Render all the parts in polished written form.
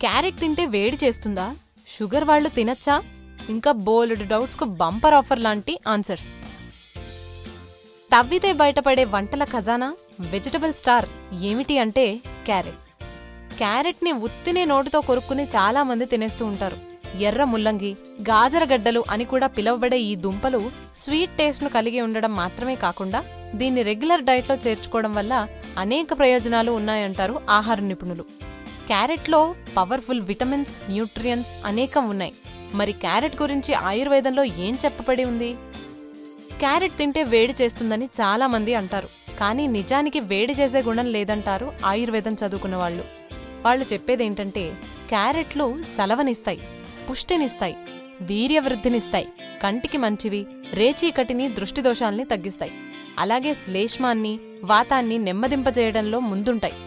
Carrot తింటే వేడి చేస్తుందా? షుగర్ వాళ్ళు తినచ్చా? ఇంకా బోల్డ్ డౌట్స్కు బంపర్ ఆఫర్ లాంటి ఆన్సర్స్. తవ్వితే బయటపడే వంటల ఖజానా, వెజిటబుల్ స్టార్ ఏమిటి అంటే క్యారెట్. క్యారెట్ని ఉత్తినే నోటితో కొరుక్కుని చాలా మంది తినేస్తూ ఉంటారు. ఎర్ర ముల్లంగి, గాజరగడ్డలు అని కూడా పిలువబడే ఈ దుంపలు స్వీట్ టేస్ట్ను కలిగి ఉండడం మాత్రమే కాకుండా దీన్ని రెగ్యులర్ డైట్లో చేర్చుకోవడం వల్ల అనేక ప్రయోజనాలు ఉన్నాయంటారు ఆహార నిపుణులు. క్యారెట్లో పవర్ఫుల్ విటమిన్స్, న్యూట్రియన్స్ అనేకం ఉన్నాయి. మరి క్యారెట్ గురించి ఆయుర్వేదంలో ఏం చెప్పబడి ఉంది? క్యారెట్ తింటే వేడి చేస్తుందని చాలా మంది అంటారు. కానీ నిజానికి వేడి చేసే గుణం లేదంటారు ఆయుర్వేదం చదువుకున్న వాళ్ళు. వాళ్ళు చెప్పేదేంటంటే క్యారెట్లు చలవనిస్తాయి, పుష్టినిస్తాయి, వీర్యవృద్ధినిస్తాయి, కంటికి మంచివి, రేచీకటిని, దృష్టిదోషాల్ని తగ్గిస్తాయి. అలాగే శ్లేష్మాన్ని, వాతాన్ని నెమ్మదింపజేయడంలో ముందుంటాయి.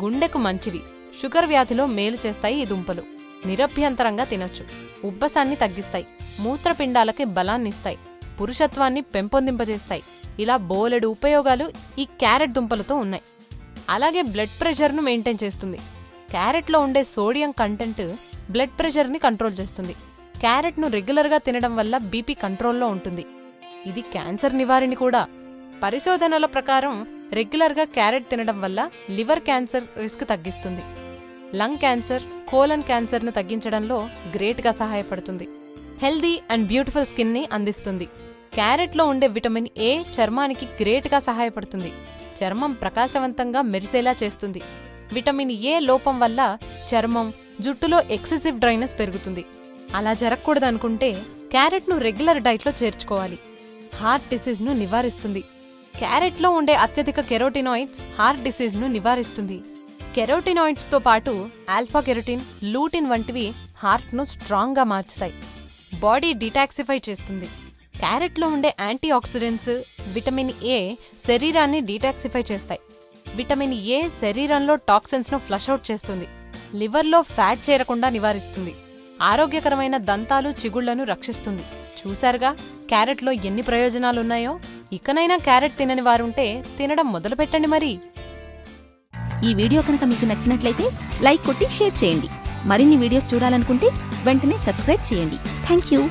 గుండెకు మంచివి, షుగర్ వ్యాధిలో మేలు చేస్తాయి ఈ దుంపలు. నిరభ్యంతరంగా తినొచ్చు. ఉబ్బసాన్ని తగ్గిస్తాయి, మూత్రపిండాలకి బలాన్నిస్తాయి, పురుషత్వాన్ని పెంపొందింపజేస్తాయి. ఇలా బోలెడు ఉపయోగాలు ఈ క్యారెట్ దుంపలతో ఉన్నాయి. అలాగే బ్లడ్ ప్రెషర్ను మెయింటైన్ చేస్తుంది. క్యారెట్లో ఉండే సోడియం కంటెంట్ బ్లడ్ ప్రెషర్ని కంట్రోల్ చేస్తుంది. క్యారెట్ను రెగ్యులర్గా తినడం వల్ల బీపీ కంట్రోల్లో ఉంటుంది. ఇది క్యాన్సర్ నివారణ కూడా. పరిశోధనల ప్రకారం రెగ్యులర్గా క్యారెట్ తినడం వల్ల లివర్ క్యాన్సర్ రిస్క్ తగ్గిస్తుంది. లంగ్ క్యాన్సర్, కోలన్ క్యాన్సర్ను తగ్గించడంలో గ్రేట్గా సహాయపడుతుంది. హెల్దీ అండ్ బ్యూటిఫుల్ స్కిన్ని అందిస్తుంది. క్యారెట్లో ఉండే విటమిన్ ఏ చర్మానికి గ్రేట్గా సహాయపడుతుంది. చర్మం ప్రకాశవంతంగా మెరిసేలా చేస్తుంది. విటమిన్ ఏ లోపం వల్ల చర్మం, జుట్టులో ఎక్సెసివ్ డ్రైనెస్ పెరుగుతుంది. అలా జరగకూడదనుకుంటే క్యారెట్ను రెగ్యులర్ డైట్లో చేర్చుకోవాలి. హార్ట్ డిసీజ్ను నివారిస్తుంది. క్యారెట్లో ఉండే అత్యధిక కెరోటినాయిడ్స్ హార్ట్ డిసీజ్ను నివారిస్తుంది. కెరోటినాయిడ్స్తో పాటు ఆల్ఫా కెరోటిన్, లూటిన్ వంటివి హార్ట్ను స్ట్రాంగ్గా మార్చుతాయి. బాడీ డీటాక్సిఫై చేస్తుంది. క్యారెట్లో ఉండే యాంటీ ఆక్సిడెంట్స్, విటమిన్ ఏ శరీరాన్ని డీటాక్సిఫై చేస్తాయి. విటమిన్ ఏ శరీరంలో టాక్సిన్స్ను ఫ్లష్అవుట్ చేస్తుంది. లివర్లో ఫ్యాట్ చేరకుండా నివారిస్తుంది. ఆరోగ్యకరమైన దంతాలు, చిగుళ్లను రక్షిస్తుంది. చూశారుగా క్యారెట్లో ఎన్ని ప్రయోజనాలున్నాయో. ఇకనైనా క్యారెట్ తినని వారుంటే తినడం మొదలుపెట్టండి మరి. ఈ వీడియో కనుక మీకు నచ్చినట్లయితే లైక్ కొట్టి షేర్ చేయండి. మరిన్ని వీడియోస్ చూడాలనుకుంటే వెంటనే సబ్స్క్రైబ్ చేయండి. Thank you.